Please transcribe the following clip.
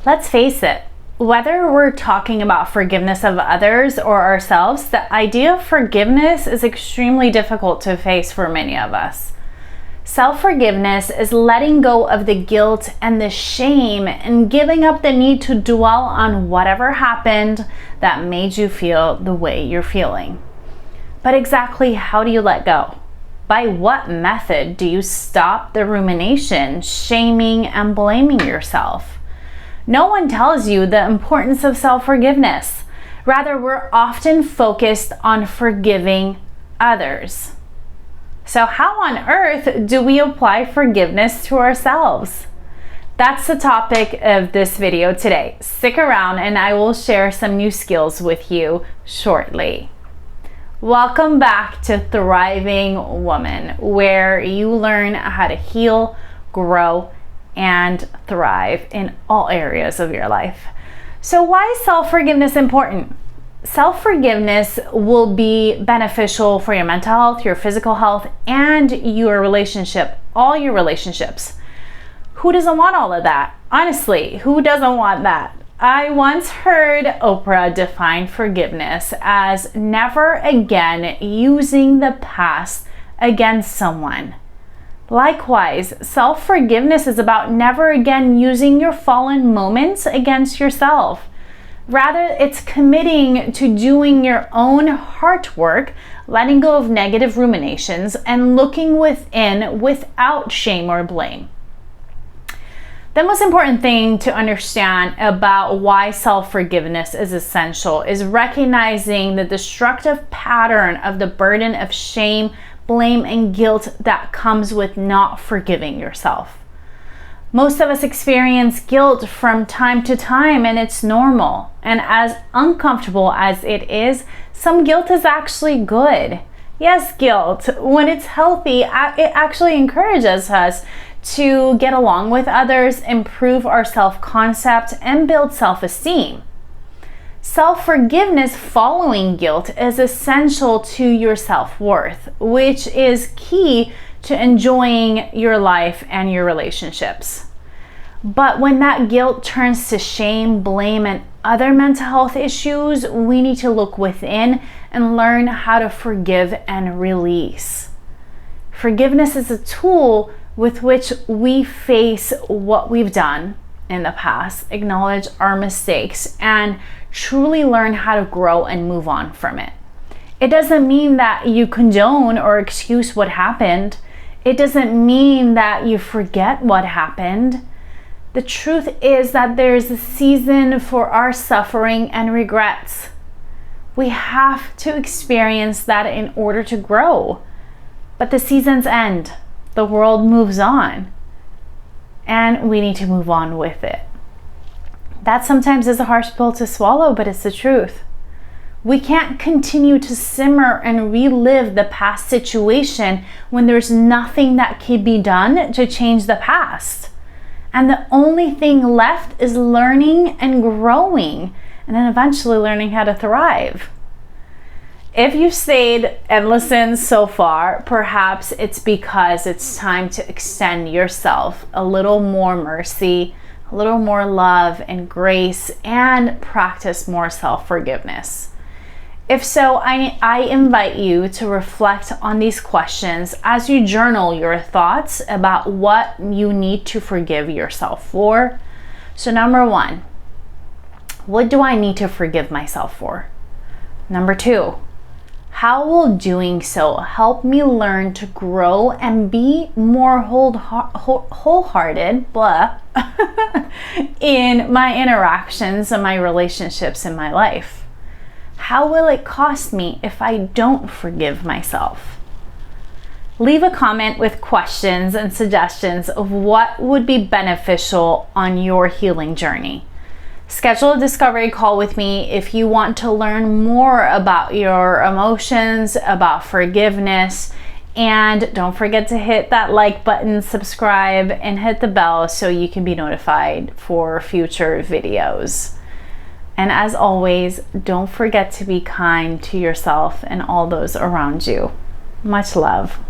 Let's face it, whether we're talking about forgiveness of others or ourselves, the idea of forgiveness is extremely difficult to face for many of us. Self-forgiveness is letting go of the guilt and the shame and giving up the need to dwell on whatever happened that made you feel the way you're feeling. But exactly how do you let go? By what method do you stop the rumination, shaming, and blaming yourself? No one tells you the importance of self-forgiveness. Rather, we're often focused on forgiving others. So how on earth do we apply forgiveness to ourselves? That's the topic of this video today. Stick around and I will share some new skills with you shortly. Welcome back to Thriving Woman, where you learn how to heal, grow, and thrive in all areas of your life. So why is self-forgiveness important? Self-forgiveness will be beneficial for your mental health, your physical health, and your relationship, all your relationships. Who doesn't want all of that? Honestly, who doesn't want that? I once heard Oprah define forgiveness as never again using the past against someone. Likewise, self-forgiveness is about never again using your fallen moments against yourself. Rather, it's committing to doing your own heart work, letting go of negative ruminations, and looking within without shame or blame. The most important thing to understand about why self-forgiveness is essential is recognizing the destructive pattern of the burden of shame, blame, and guilt that comes with not forgiving yourself. Most of us experience guilt from time to time, and it's normal. And as uncomfortable as it is, some guilt is actually good. Yes, guilt, when it's healthy, it actually encourages us to get along with others, improve our self-concept, and build self-esteem. Self-forgiveness following guilt is essential to your self-worth, which is key to enjoying your life and your relationships. But when that guilt turns to shame, blame, and other mental health issues, we need to look within and learn how to forgive and release. Forgiveness is a tool with which we face what we've done in the past, acknowledge our mistakes, and truly learn how to grow and move on from it. It doesn't mean that you condone or excuse what happened. It doesn't mean that you forget what happened. The truth is that there's a season for our suffering and regrets. We have to experience that in order to grow. But the seasons end. The world moves on. And we need to move on with it. That sometimes is a harsh pill to swallow, but it's the truth. We can't continue to simmer and relive the past situation when there's nothing that can be done to change the past. And the only thing left is learning and growing, and then eventually learning how to thrive. If you've stayed and listened so far, perhaps it's because it's time to extend yourself a little more mercy, a little more love and grace, and practice more self-forgiveness. If so, I invite you to reflect on these questions as you journal your thoughts about what you need to forgive yourself for. So number 1, what do I need to forgive myself for? Number 2, how will doing so help me learn to grow and be more wholehearted in my interactions and my relationships in my life? How will it cost me if I don't forgive myself? Leave a comment with questions and suggestions of what would be beneficial on your healing journey. Schedule a discovery call with me if you want to learn more about your emotions, about forgiveness, and don't forget to hit that like button, subscribe, and hit the bell so you can be notified for future videos. And as always, don't forget to be kind to yourself and all those around you. Much love.